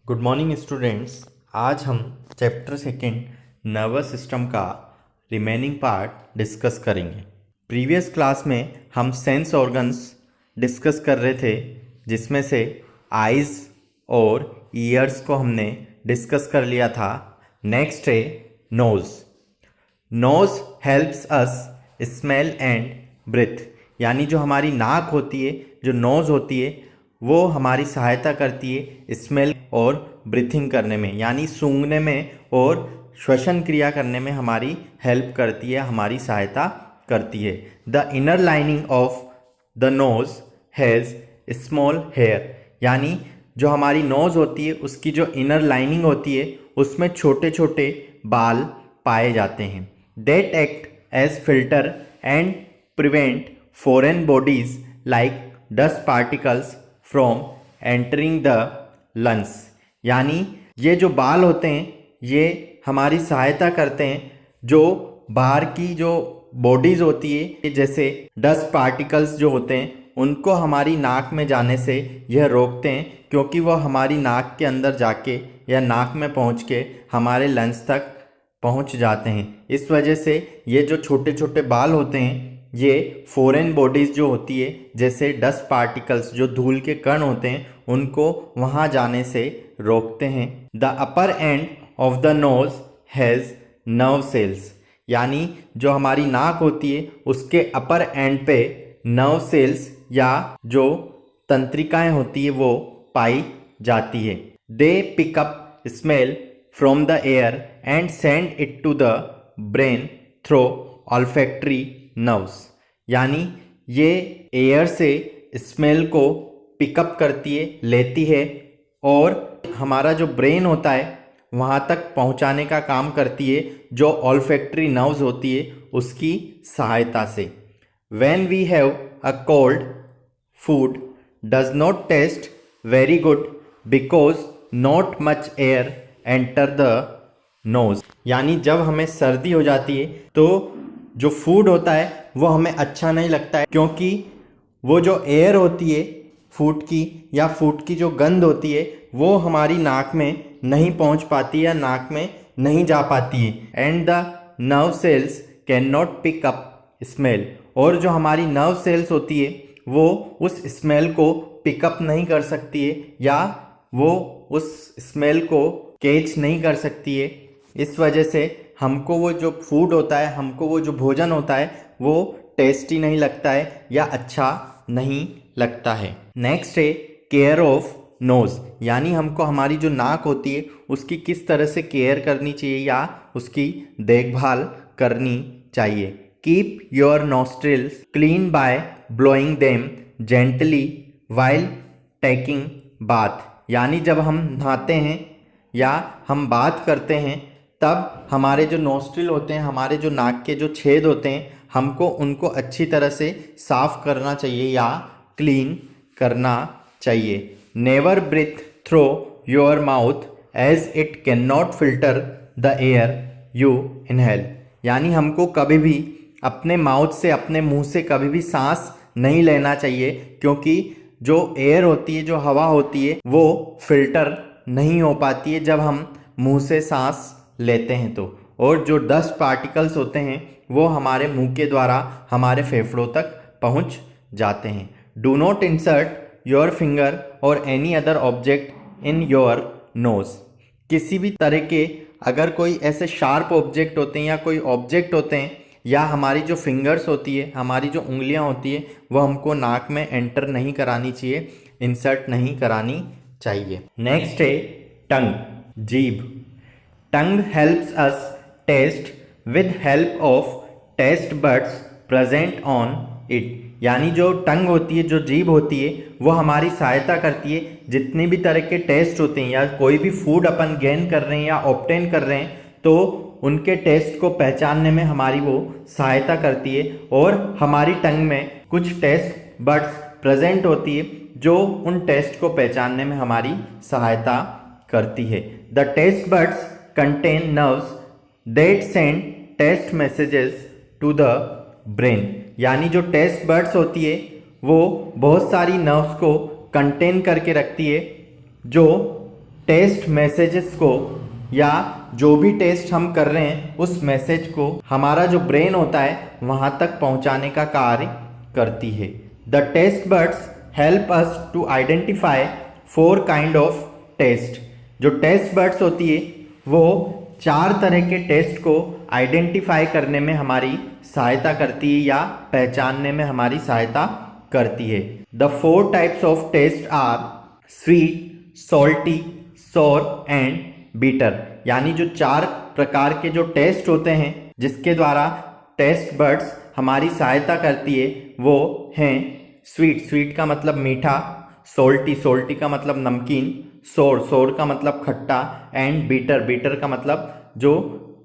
Good morning students. आज हम chapter second nervous system का रिमेनिंग पार्ट डिस्कस करेंगे। प्रीवियस क्लास में हम सेंस ऑर्गन्स डिस्कस कर रहे थे, जिसमें से आइज़ और ईयर्स को हमने डिस्कस कर लिया था। नेक्स्ट है nose. Nose helps us smell and breathe, यानी जो हमारी नाक होती है, जो नोज़ होती है, वो हमारी सहायता करती है स्मेल और ब्रीथिंग करने में, यानी सूंघने में और श्वसन क्रिया करने में हमारी हेल्प करती है, हमारी सहायता करती है। The inner lining of the nose has small hair, यानी जो हमारी नोज़ होती है उसकी जो इनर लाइनिंग होती है उसमें छोटे छोटे बाल पाए जाते हैं। That act as filter and prevent foreign bodies like dust particles from entering the lungs, यानी ये जो बाल होते हैं ये हमारी सहायता करते हैं जो बाहर की जो बॉडीज़ होती है, जैसे डस्ट पार्टिकल्स जो होते हैं, उनको हमारी नाक में जाने से यह रोकते हैं, क्योंकि वह हमारी नाक के अंदर जाके या नाक में पहुंच के हमारे लंग्स तक पहुंच जाते हैं। इस वजह से ये जो छोटे छोटे बाल होते हैं ये फॉरेन बॉडीज़ जो होती है, जैसे डस्ट पार्टिकल्स जो धूल के कण होते हैं, उनको वहाँ जाने से रोकते हैं। The upper end of the nose has nerve cells, यानी जो हमारी नाक होती है उसके अपर एंड पे नर्व सेल्स या जो तंत्रिकाएं होती है वो पाई जाती है। They pick up smell from the air and send it to the brain through olfactory nerves, यानी ये एयर से स्मेल को पिकअप करती है, लेती है और हमारा जो ब्रेन होता है वहाँ तक पहुँचाने का काम करती है, जो ऑल्फैक्टरी नर्व्स होती है उसकी सहायता से। When we have a cold, food does not taste very good because not much air enter the nose, यानी जब हमें सर्दी हो जाती है तो जो फूड होता है वो हमें अच्छा नहीं लगता है, क्योंकि वो जो एयर होती है फूड की या फूड की जो गंध होती है वो हमारी नाक में नहीं पहुंच पाती या नाक में नहीं जा पाती है। And the nerve cells can not pick up smell, और जो हमारी नर्व सेल्स होती है वो उस स्मेल को पिकअप नहीं कर सकती है या वो उस स्मेल को कैच नहीं कर सकती है। इस वजह से हमको वो जो फूड होता है, हमको वो जो भोजन होता है वो टेस्टी नहीं लगता है या अच्छा नहीं लगता है। नेक्स्ट है केयर ऑफ नोज़, यानी हमको हमारी जो नाक होती है उसकी किस तरह से केयर करनी चाहिए या उसकी देखभाल करनी चाहिए। Keep your nostrils clean bye blowing them gently while taking bath, यानी जब हम नहाते हैं या हम बात करते हैं तब हमारे जो नोस्ट्रिल होते हैं, हमारे जो नाक के जो छेद होते हैं, हमको उनको अच्छी तरह से साफ करना चाहिए या क्लीन करना चाहिए। Never breathe through your mouth as it can not filter the air you inhale, यानी हमको कभी भी अपने माउथ से, अपने मुंह से कभी भी सांस नहीं लेना चाहिए, क्योंकि जो एयर होती है, जो हवा होती है, वो फिल्टर नहीं हो पाती है जब हम मुंह से सांस लेते हैं तो। और जो डस्ट पार्टिकल्स होते हैं वो हमारे मुंह के द्वारा हमारे फेफड़ों तक पहुंच जाते हैं। Do not insert your finger और any other object in your nose, किसी भी तरह के अगर कोई ऐसे शार्प ऑब्जेक्ट होते हैं या कोई ऑब्जेक्ट होते हैं या हमारी जो फिंगर्स होती है, हमारी जो उंगलियां होती है, वो हमको नाक में एंटर नहीं करानी चाहिए, इंसर्ट नहीं करानी चाहिए। नेक्स्ट है टंग, जीभ। Tongue helps us taste with help of taste buds present on it, यानी जो टंग होती है, जो जीभ होती है, वो हमारी सहायता करती है जितने भी तरह के टेस्ट होते हैं या कोई भी फूड अपन गेन कर रहे हैं या ऑब्टेन कर रहे हैं तो उनके टेस्ट को पहचानने में हमारी वो सहायता करती है। और हमारी टंग में कुछ टेस्ट बड्स प्रेजेंट होती है जो उन टेस्ट को पहचानने में हमारी सहायता करती है। The taste buds contain nerves that send taste messages to the brain, यानी जो टेस्ट बड्स होती है वो बहुत सारी नर्व्स को कंटेन करके रखती है जो टेस्ट मैसेजेस को या जो भी टेस्ट हम कर रहे हैं उस मैसेज को हमारा जो ब्रेन होता है वहाँ तक पहुँचाने का कार्य करती है। The taste buds help us to identify 4 kind of taste. जो टेस्ट बड्स होती है वो 4 तरह के टेस्ट को आइडेंटिफाई करने में हमारी सहायता करती है या पहचानने में हमारी सहायता करती है। The 4 types of taste are sweet, salty, sour and bitter. यानी जो 4 प्रकार के जो टेस्ट होते हैं जिसके द्वारा टेस्ट बड्स हमारी सहायता करती है वो हैं स्वीट, स्वीट का मतलब मीठा, सॉल्टी, सॉल्टी का मतलब नमकीन, सोर, सोर का मतलब खट्टा एंड बीटर, बीटर का मतलब जो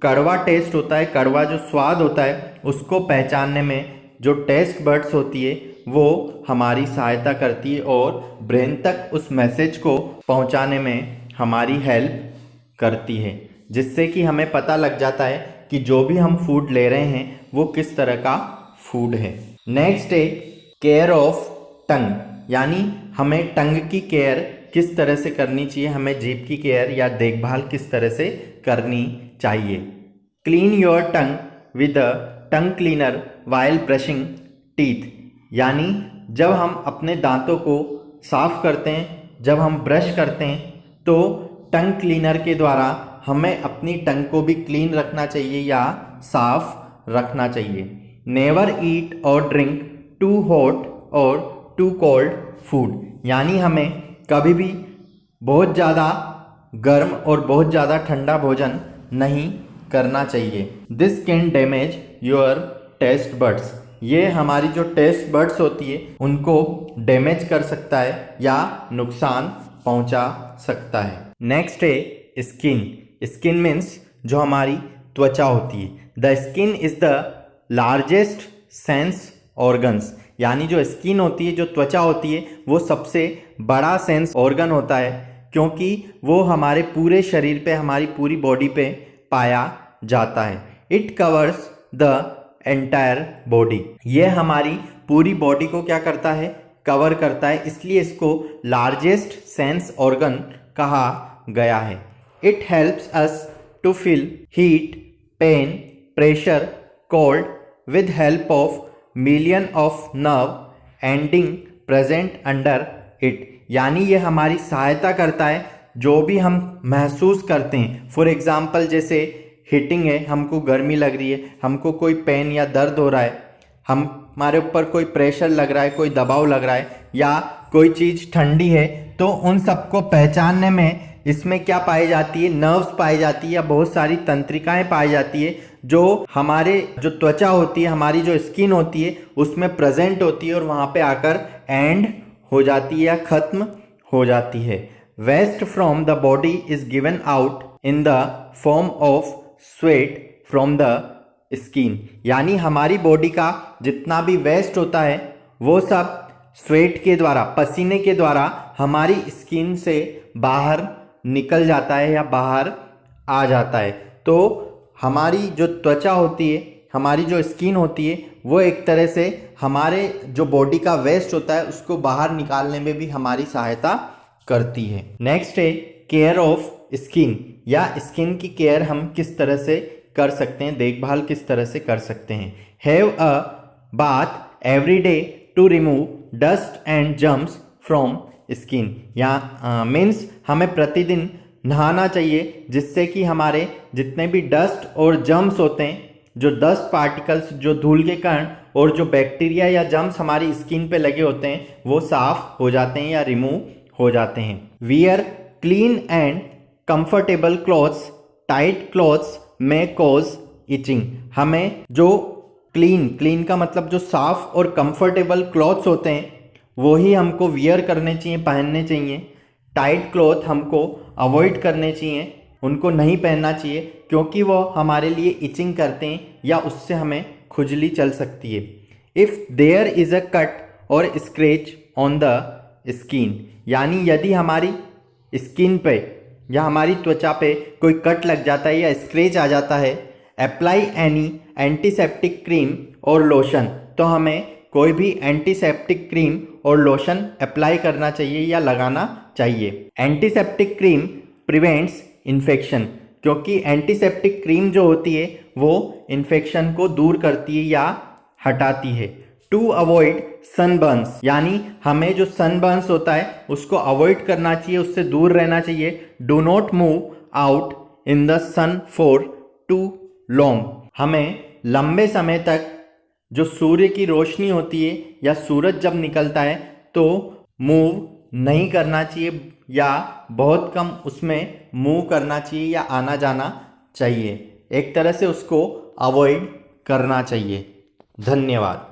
कड़वा टेस्ट होता है, कड़वा जो स्वाद होता है उसको पहचानने में जो टेस्ट बड्स होती है वो हमारी सहायता करती है और ब्रेन तक उस मैसेज को पहुंचाने में हमारी हेल्प करती है, जिससे कि हमें पता लग जाता है कि जो भी हम फूड ले रहे हैं वो किस तरह का फूड है। नेक्स्ट है केयर ऑफ टंग, यानी हमें टंग की केयर किस तरह से करनी चाहिए, हमें जीभ की केयर या देखभाल किस तरह से करनी चाहिए। Clean your tongue with a tongue cleaner while brushing teeth, यानी जब हम अपने दांतों को साफ करते हैं, जब हम ब्रश करते हैं तो टंग क्लीनर के द्वारा हमें अपनी टंग को भी क्लीन रखना चाहिए या साफ रखना चाहिए। नेवर ईट और ड्रिंक टू हॉट और टू कोल्ड फूड, यानी हमें कभी भी बहुत ज़्यादा गर्म और बहुत ज़्यादा ठंडा भोजन नहीं करना चाहिए। This can damage your taste buds, ये हमारी जो टेस्ट बड्स होती है उनको डैमेज कर सकता है या नुकसान पहुंचा सकता है। नेक्स्ट है स्किन। स्किन मीन्स जो हमारी त्वचा होती है। The skin is the largest sense organs, यानी जो स्किन होती है, जो त्वचा होती है वो सबसे बड़ा सेंस ऑर्गन होता है, क्योंकि वो हमारे पूरे शरीर पे, हमारी पूरी बॉडी पे पाया जाता है। It covers the entire body, ये हमारी पूरी बॉडी को क्या करता है, कवर करता है, इसलिए इसको लार्जेस्ट सेंस ऑर्गन कहा गया है। It helps us to feel heat, pain, pressure, cold with help of million of nerve ending present under it, यानी ये हमारी सहायता करता है जो भी हम महसूस करते हैं। फॉर एग्जाम्पल जैसे हीटिंग है, हमको गर्मी लग रही है, हमको कोई पेन या दर्द हो रहा है, हमारे ऊपर कोई प्रेशर लग रहा है, कोई दबाव लग रहा है या कोई चीज़ ठंडी है, तो उन सबको पहचानने में इसमें क्या पाई जाती है, नर्व्स पाई जाती है या बहुत सारी तंत्रिकाएं पाई जाती है जो हमारे जो त्वचा होती है, हमारी जो स्किन होती है उसमें प्रेजेंट होती है और वहाँ पे आकर एंड हो जाती है या खत्म हो जाती है। Waste from the body is given out in the form of sweat from the skin, यानी हमारी बॉडी का जितना भी वेस्ट होता है वो सब स्वेट के द्वारा, पसीने के द्वारा हमारी स्किन से बाहर निकल जाता है या बाहर आ जाता है। तो हमारी जो त्वचा होती है, हमारी जो स्किन होती है वो एक तरह से हमारे जो बॉडी का वेस्ट होता है उसको बाहर निकालने में भी हमारी सहायता करती है। नेक्स्ट है केयर ऑफ स्किन, या स्किन की केयर हम किस तरह से कर सकते हैं, देखभाल किस तरह से कर सकते हैं। Have a bath every day to remove dust and germs from skin, या मीन्स हमें प्रतिदिन नहाना चाहिए जिससे कि हमारे जितने भी डस्ट और जर्म्स होते हैं, जो डस्ट पार्टिकल्स, जो धूल के कण और जो बैक्टीरिया या जर्म्स हमारी स्किन पे लगे होते हैं वो साफ हो जाते हैं या रिमूव हो जाते हैं। Wear clean and comfortable clothes, tight clothes में कॉज इचिंग, हमें जो क्लीन का मतलब जो साफ और कंफर्टेबल क्लॉथ्स होते हैं वो ही हमको वियर करने चाहिए, पहनने चाहिए। टाइट क्लॉथ हमको अवॉइड करने चाहिए, उनको नहीं पहनना चाहिए क्योंकि वो हमारे लिए इचिंग करते हैं या उससे हमें खुजली चल सकती है। If there is a cut और स्क्रैच ऑन द स्किन, यानी यदि हमारी स्किन पे या हमारी त्वचा पे कोई कट लग जाता है या स्क्रैच आ जाता है, अप्लाई एनी एंटीसेप्टिक क्रीम और लोशन, तो हमें कोई भी एंटीसेप्टिक क्रीम और लोशन अप्लाई करना चाहिए या लगाना चाहिए। एंटीसेप्टिक क्रीम प्रिवेंट्स इन्फेक्शन, क्योंकि एंटीसेप्टिक क्रीम जो होती है वो इन्फेक्शन को दूर करती है या हटाती है। टू अवॉइड सनबर्न्स, यानी हमें जो सनबर्न्स होता है उसको अवॉइड करना चाहिए, उससे दूर रहना चाहिए। Do not move out in the sun for too long, हमें लंबे समय तक जो सूर्य की रोशनी होती है या सूरज जब निकलता है तो मूव नहीं करना चाहिए या बहुत कम उसमें मूव करना चाहिए या आना जाना चाहिए। एक तरह से उसको अवॉइड करना चाहिए। धन्यवाद।